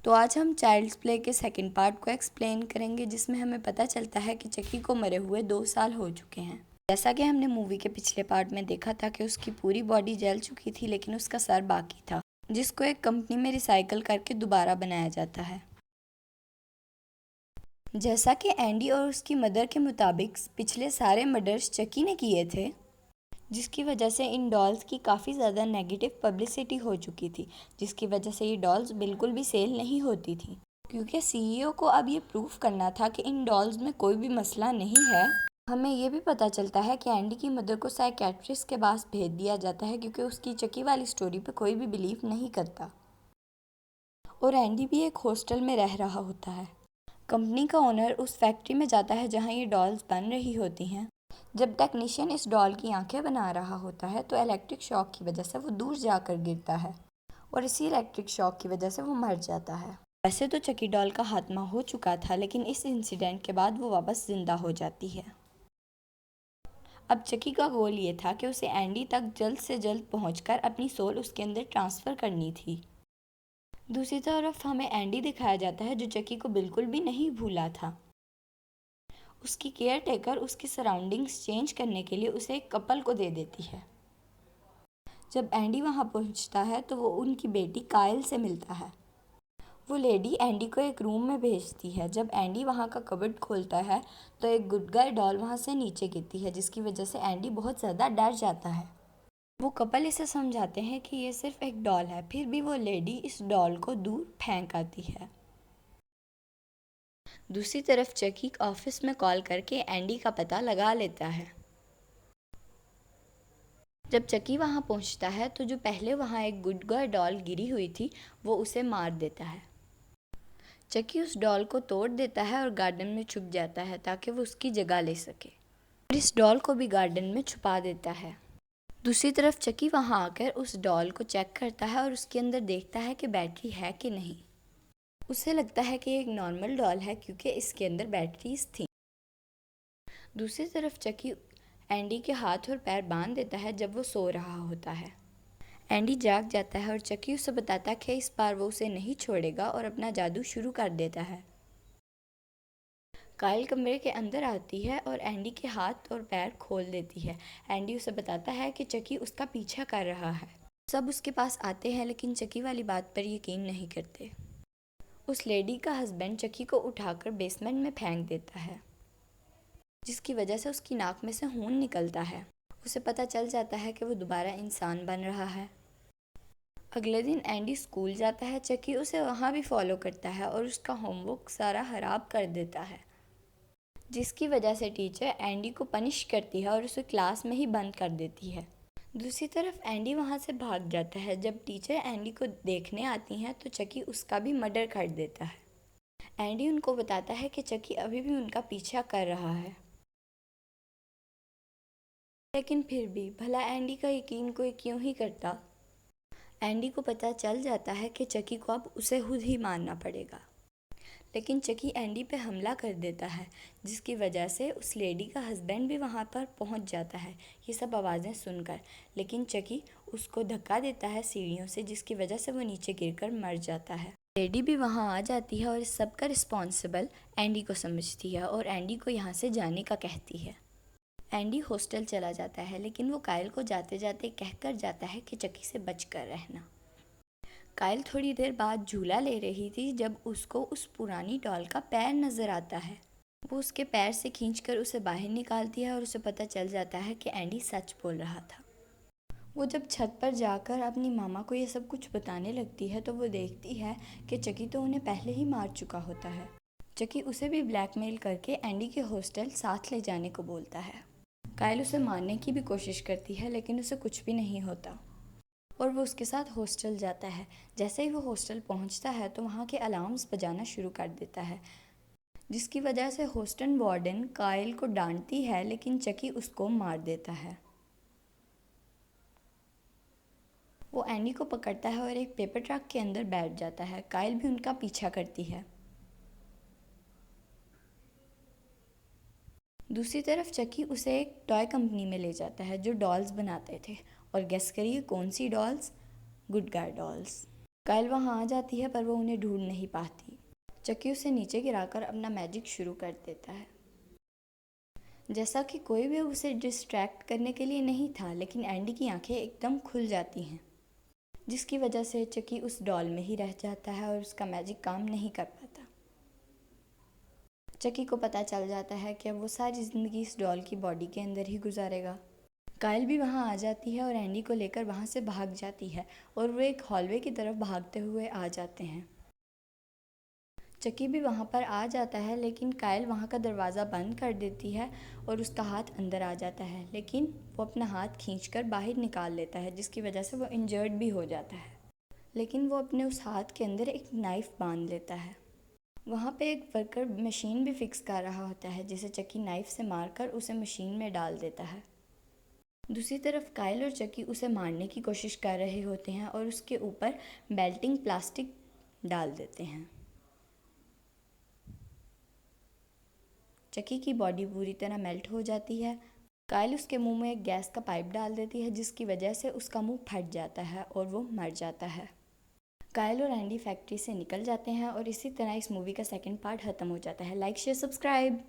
तो आज हम चाइल्ड्स प्ले के सेकंड पार्ट को एक्सप्लेन करेंगे, जिसमें हमें पता चलता है कि चकी को मरे हुए 2 साल हो चुके हैं। जैसा कि हमने मूवी के पिछले पार्ट में देखा था कि उसकी पूरी बॉडी जल चुकी थी, लेकिन उसका सर बाकी था, जिसको एक कंपनी में रिसाइकल करके दोबारा बनाया जाता है। जैसा कि एंडी और उसकी मदर के मुताबिक पिछले सारे मर्डर्स चकी ने किए थे, जिसकी वजह से इन डॉल्स की काफ़ी ज़्यादा नेगेटिव पब्लिसिटी हो चुकी थी, जिसकी वजह से ये डॉल्स बिल्कुल भी सेल नहीं होती थी, क्योंकि सीईओ को अब ये प्रूफ करना था कि इन डॉल्स में कोई भी मसला नहीं है। हमें ये भी पता चलता है कि एंडी की मदर को साइकेट्रिस्ट के पास भेज दिया जाता है, क्योंकि उसकी चकी वाली स्टोरी पे कोई भी बिलीव नहीं करता। और एंडी भी एक हॉस्टल में रह रहा होता है। कंपनी का ओनर उस फैक्ट्री में जाता है जहाँ ये डॉल्स बन रही होती हैं। जब टेक्नीशियन इस डॉल की आंखें बना रहा होता है तो इलेक्ट्रिक शॉक की वजह से वो दूर जाकर गिरता है और इसी इलेक्ट्रिक शॉक की वजह से वो मर जाता है। वैसे तो चकी डॉल का खात्मा हो चुका था, लेकिन इस इंसिडेंट के बाद वो वापस जिंदा हो जाती है। अब चकी का गोल ये था कि उसे एंडी तक जल्द से जल्द पहुंचकर अपनी सोल उसके अंदर ट्रांसफ़र करनी थी। दूसरी तरफ हमें एंडी दिखाया जाता है जो चकी को बिल्कुल भी नहीं भूला था। उसकी केयर टेकर उसकी सराउंडिंग्स चेंज करने के लिए उसे एक कपल को दे देती है। जब एंडी वहां पहुंचता है तो वो उनकी बेटी कायल से मिलता है। वो लेडी एंडी को एक रूम में भेजती है। जब एंडी वहां का कबर्ड खोलता है तो एक गुड गाय डॉल वहां से नीचे गिरती है, जिसकी वजह से एंडी बहुत ज़्यादा डर जाता है। वो कपल इसे समझाते हैं कि ये सिर्फ एक डॉल है, फिर भी वो लेडी इस डॉल को दूर फेंक आती है। दूसरी तरफ चकी ऑफिस में कॉल करके एंडी का पता लगा लेता है। जब चकी वहां पहुंचता है तो जो पहले वहां एक गुड गर्ल डॉल गिरी हुई थी वो उसे मार देता है। चकी उस डॉल को तोड़ देता है और गार्डन में छुप जाता है ताकि वो उसकी जगह ले सके, और इस डॉल को भी गार्डन में छुपा देता है। दूसरी तरफ चकी वहां आकर उस डॉल को चेक करता है और उसके अंदर देखता है कि बैटरी है कि नहीं। उसे लगता है कि एक नॉर्मल डॉल है क्योंकि इसके अंदर बैटरीज थी। दूसरी तरफ चकी एंडी के हाथ और पैर बांध देता है जब वो सो रहा होता है। एंडी जाग जाता है और चकी उसे बताता है कि इस बार वो उसे नहीं छोड़ेगा और अपना जादू शुरू कर देता है। काइल कमरे के अंदर आती है और एंडी के हाथ और पैर खोल देती है। एंडी उसे बताता है कि चकी उसका पीछा कर रहा है। सब उसके पास आते हैं, लेकिन चकी वाली बात पर यकीन नहीं करते। उस लेडी का हस्बैंड चकी को उठाकर बेसमेंट में फेंक देता है, जिसकी वजह से उसकी नाक में से खून निकलता है। उसे पता चल जाता है कि वो दोबारा इंसान बन रहा है। अगले दिन एंडी स्कूल जाता है। चकी उसे वहाँ भी फॉलो करता है और उसका होमवर्क सारा खराब कर देता है, जिसकी वजह से टीचर एंडी को पनिश करती है और उसे क्लास में ही बंद कर देती है। दूसरी तरफ एंडी वहाँ से भाग जाता है। जब टीचर एंडी को देखने आती हैं तो चकी उसका भी मर्डर कर देता है। एंडी उनको बताता है कि चकी अभी भी उनका पीछा कर रहा है, लेकिन फिर भी भला एंडी का यकीन कोई क्यों ही करता। एंडी को पता चल जाता है कि चकी को अब उसे खुद ही मारना पड़ेगा, लेकिन चकी एंडी पे हमला कर देता है, जिसकी वजह से उस लेडी का हस्बैंड भी वहाँ पर पहुँच जाता है ये सब आवाज़ें सुनकर। लेकिन चकी उसको धक्का देता है सीढ़ियों से, जिसकी वजह से वो नीचे गिरकर मर जाता है। लेडी भी वहाँ आ जाती है और इस सब का रिस्पॉन्सिबल एंडी को समझती है और एंडी को यहाँ से जाने का कहती है। एंडी हॉस्टल चला जाता है, लेकिन वो काइल को जाते जाते कहकर जाता है कि चकी से बच कर रहना। काइल थोड़ी देर बाद झूला ले रही थी जब उसको उस पुरानी डॉल का पैर नज़र आता है। वो उसके पैर से खींचकर उसे बाहर निकालती है और उसे पता चल जाता है कि एंडी सच बोल रहा था। वो जब छत पर जाकर अपनी मामा को ये सब कुछ बताने लगती है तो वो देखती है कि चकी तो उन्हें पहले ही मार चुका होता है। चकी उसे भी ब्लैकमेल करके एंडी के हॉस्टल साथ ले जाने को बोलता है। काइल उसे मारने की भी कोशिश करती है, लेकिन उसे कुछ भी नहीं होता और वो उसके साथ हॉस्टल जाता है। जैसे ही वो हॉस्टल पहुंचता है तो वहाँ के अलार्म्स बजाना शुरू कर देता है, जिसकी वजह से हॉस्टल वार्डन काइल को डांटती है, लेकिन चकी उसको मार देता है। वो एंडी को पकड़ता है और एक पेपर ट्रक के अंदर बैठ जाता है। काइल भी उनका पीछा करती है। दूसरी तरफ चकी उसे एक टॉय कंपनी में ले जाता है जो डॉल्स बनाते थे, और गेस करिए कौन सी dolls? Good guy dolls. Kyle वहाँ आ जाती है पर वो उन्हें ढूंढ नहीं पाती। चक्की उसे नीचे गिराकर अपना मैजिक शुरू कर देता है। जैसा कि कोई भी उसे डिस्ट्रैक्ट करने के लिए नहीं था, लेकिन एंडी की आंखें एकदम खुल जाती हैं, जिसकी वजह से चक्की उस डॉल में ही रह जाता है और उसका मैजिक काम नहीं कर पाता। चक्की को पता चल जाता है कि अब वो सारी ज़िंदगी इस डॉल की बॉडी के अंदर ही गुजारेगा। काइल भी वहाँ आ जाती है और एंडी को लेकर वहाँ से भाग जाती है और वो एक हॉलवे की तरफ भागते हुए आ जाते हैं। चक्की भी वहाँ पर आ जाता है, लेकिन काइल वहाँ का दरवाज़ा बंद कर देती है और उसका हाथ अंदर आ जाता है, लेकिन वो अपना हाथ खींचकर बाहर निकाल लेता है, जिसकी वजह से वो इंजर्ड भी हो जाता है। लेकिन वो अपने उस हाथ के अंदर एक नाइफ़ बांध लेता है। वहाँ पे एक वर्कर मशीन भी फिक्स कर रहा होता है, जिसे चक्की नाइफ़ से मारकर उसे मशीन में डाल देता है। दूसरी तरफ काइल और चक्की उसे मारने की कोशिश कर रहे होते हैं और उसके ऊपर बेल्टिंग प्लास्टिक डाल देते हैं। चक्की की बॉडी पूरी तरह मेल्ट हो जाती है। काइल उसके मुंह में एक गैस का पाइप डाल देती है, जिसकी वजह से उसका मुंह फट जाता है और वो मर जाता है। काइल और एंडी फैक्ट्री से निकल जाते हैं और इसी तरह इस मूवी का सेकंड पार्ट ख़त्म हो जाता है। Like share subscribe.